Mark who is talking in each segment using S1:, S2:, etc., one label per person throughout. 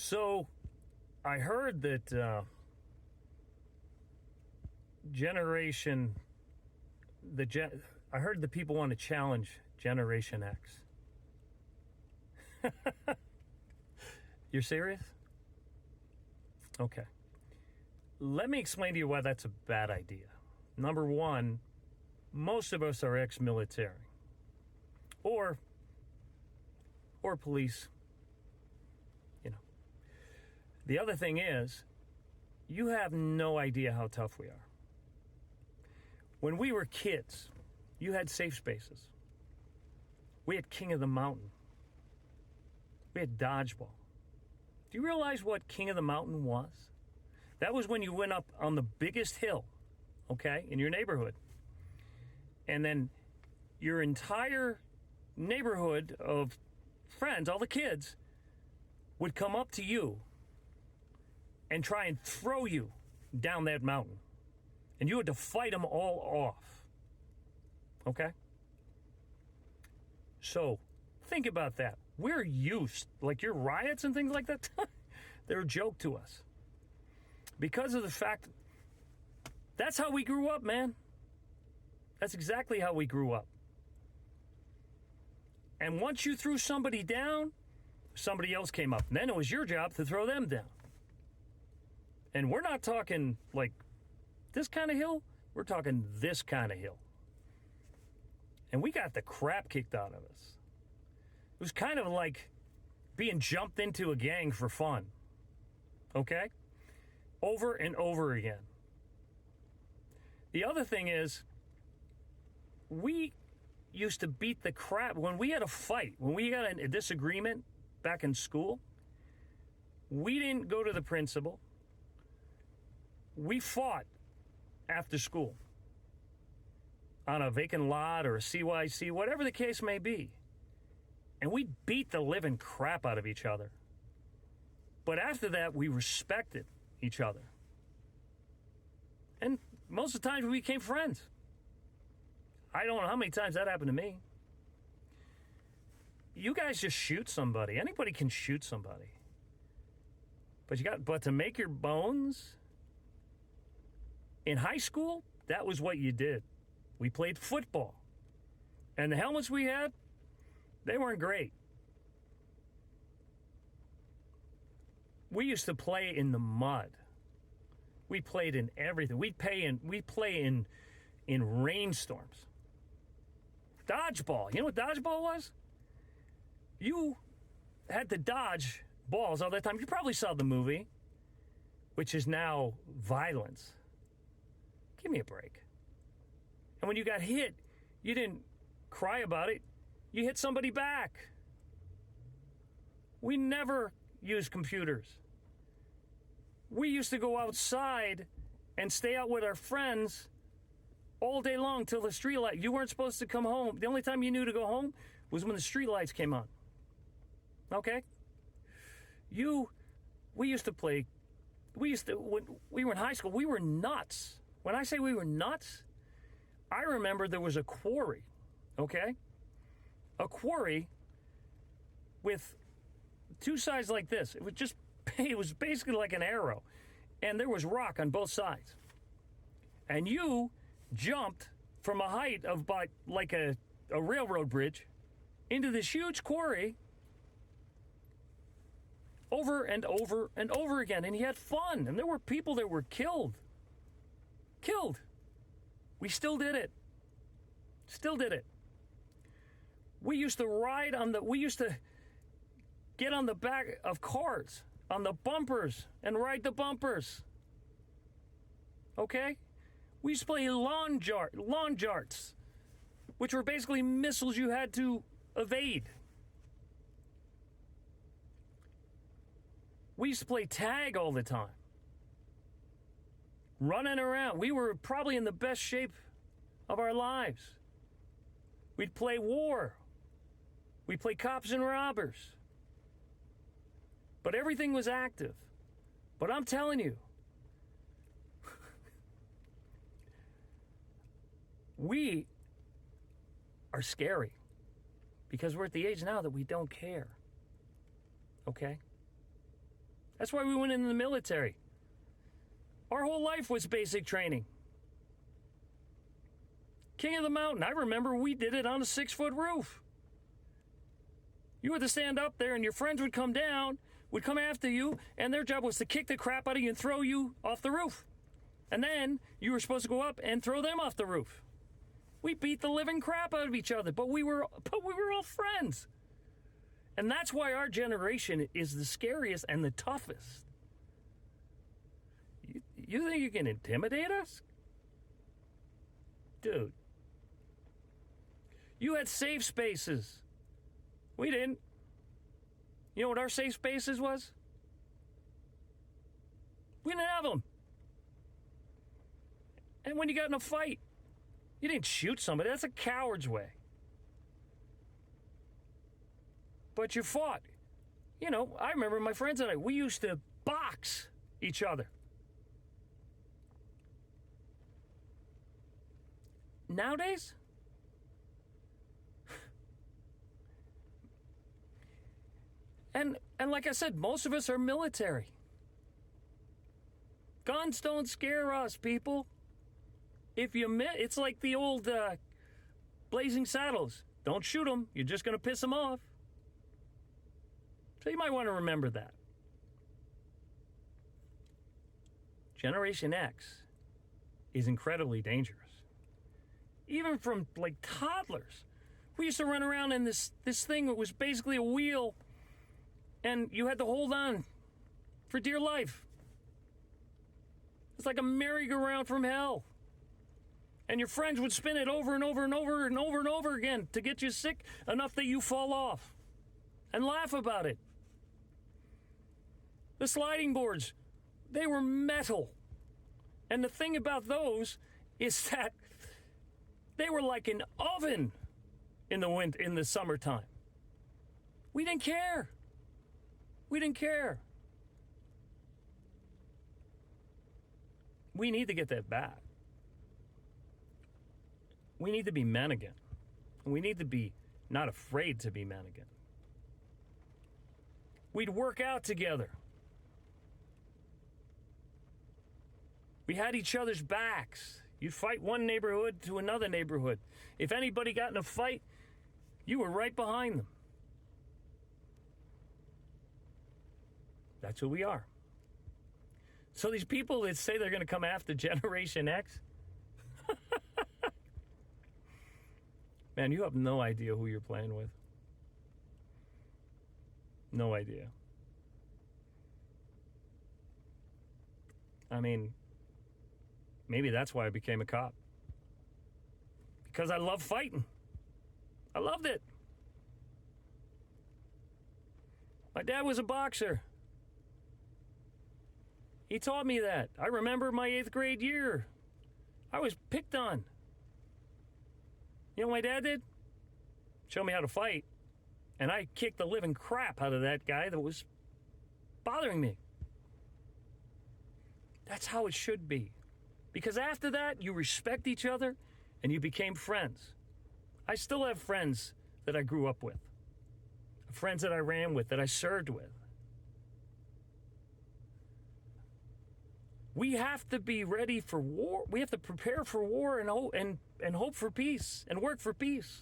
S1: So, I heard that I heard the people want to challenge Generation X. You're serious? Okay. Let me explain to you why that's a bad idea. Number one, most of us are ex-military. Or police. You know. The other thing is, you have no idea how tough we are. When we were kids, you had safe spaces. We had King of the Mountain. We had dodgeball. Do you realize what King of the Mountain was? That was when you went up on the biggest hill, okay, in your neighborhood. And then your entire neighborhood of friends, all the kids, would come up to you and try and throw you down that mountain. And you had to fight them all off. Okay? So, think about that. We're used, like your riots and things like that, they're a joke to us. Because of the fact, that's how we grew up, man. That's exactly how we grew up. And once you threw somebody down, somebody else came up. And then it was your job to throw them down. And we're not talking like this kind of hill. We're talking this kind of hill. And we got the crap kicked out of us. It was kind of like being jumped into a gang for fun. Okay? Over and over again. The other thing is, we used to beat the crap. When we had a fight, when we got a disagreement back in school, we didn't go to the principal. We fought after school on a vacant lot or a CYC, whatever the case may be. And we beat the living crap out of each other. But after that, we respected each other. And most of the time, we became friends. I don't know how many times that happened to me. You guys just shoot somebody. Anybody can shoot somebody. But to make your bones in high school, that was what you did. We played football. And the helmets we had, they weren't great. We used to play in the mud. We played in everything. We play in rainstorms. Dodgeball. You know what dodgeball was? You had to dodge balls all the time. You probably saw the movie, which is now Violence. Give me a break. And when you got hit, you didn't cry about it. You hit somebody back. We never used computers. We used to go outside and stay out with our friends all day long till the street light. You weren't supposed to come home. The only time you knew to go home was when the street lights came on. Okay? We used to play, when we were in high school, we were nuts. When I say we were nuts, I remember there was a quarry, okay? A quarry with two sides like this. It was basically like an arrow. And there was rock on both sides. And you jumped from a height of about like a railroad bridge into this huge quarry over and over and over again. And you had fun. And there were people that were killed. We still did it. We used to get on the back of cars, on the bumpers, and ride the bumpers. Okay? We used to play lawn darts, which were basically missiles you had to evade. We used to play tag all the time. Running around. We were probably in the best shape of our lives. We'd play war. We'd play cops and robbers. But everything was active. But I'm telling you, we are scary because we're at the age now that we don't care. Okay? That's why we went into the military. Our whole life was basic training. King of the Mountain, I remember we did it on a 6-foot roof. You had to stand up there and your friends would come down, would come after you, and their job was to kick the crap out of you and throw you off the roof. And then you were supposed to go up and throw them off the roof. We beat the living crap out of each other, but we were all friends. And that's why our generation is the scariest and the toughest. You think you can intimidate us? Dude. You had safe spaces. We didn't. You know what our safe spaces was? We didn't have them. And when you got in a fight, you didn't shoot somebody. That's a coward's way. But you fought. You know, I remember my friends and I, we used to box each other. Nowadays, and like I said, most of us are military. Guns don't scare us, people. If you it's like the old Blazing Saddles. Don't shoot them. You're just going to piss them off. So you might want to remember that. Generation X is incredibly dangerous. Even from like toddlers. We used to run around in this thing that was basically a wheel, and you had to hold on for dear life. It's like a merry-go-round from hell. And your friends would spin it over and over and over and over and over again to get you sick enough that you fall off and laugh about it. The sliding boards, they were metal. And the thing about those is that they were like an oven in the summertime. We didn't care. We didn't care. We need to get that back. We need to be men again. We need to be not afraid to be men again. We'd work out together. We had each other's backs. You'd fight one neighborhood to another neighborhood. If anybody got in a fight, you were right behind them. That's who we are. So these people that say they're going to come after Generation X, man, you have no idea who you're playing with. No idea. I mean, maybe that's why I became a cop. Because I love fighting. I loved it. My dad was a boxer. He taught me that. I remember my 8th grade year. I was picked on. You know what my dad did? Show me how to fight. And I kicked the living crap out of that guy that was bothering me. That's how it should be. Because after that, you respect each other and you became friends. I still have friends that I grew up with. Friends that I ran with, that I served with. We have to be ready for war. We have to prepare for war and hope for peace and work for peace.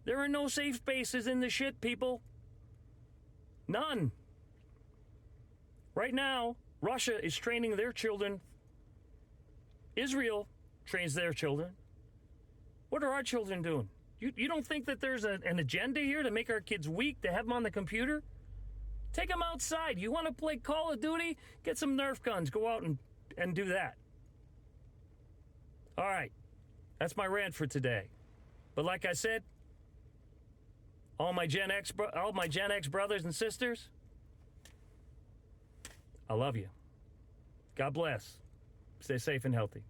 S1: There are no safe spaces in the shit, people. None. Right now, Russia is training their children. Israel trains their children. What are our children doing? You don't think that there's an agenda here to make our kids weak, to have them on the computer? Take them outside. You want to play Call of Duty? Get some Nerf guns. Go out and do that. All right. That's my rant for today. But like I said, all my Gen X brothers and sisters, I love you. God bless. Stay safe and healthy.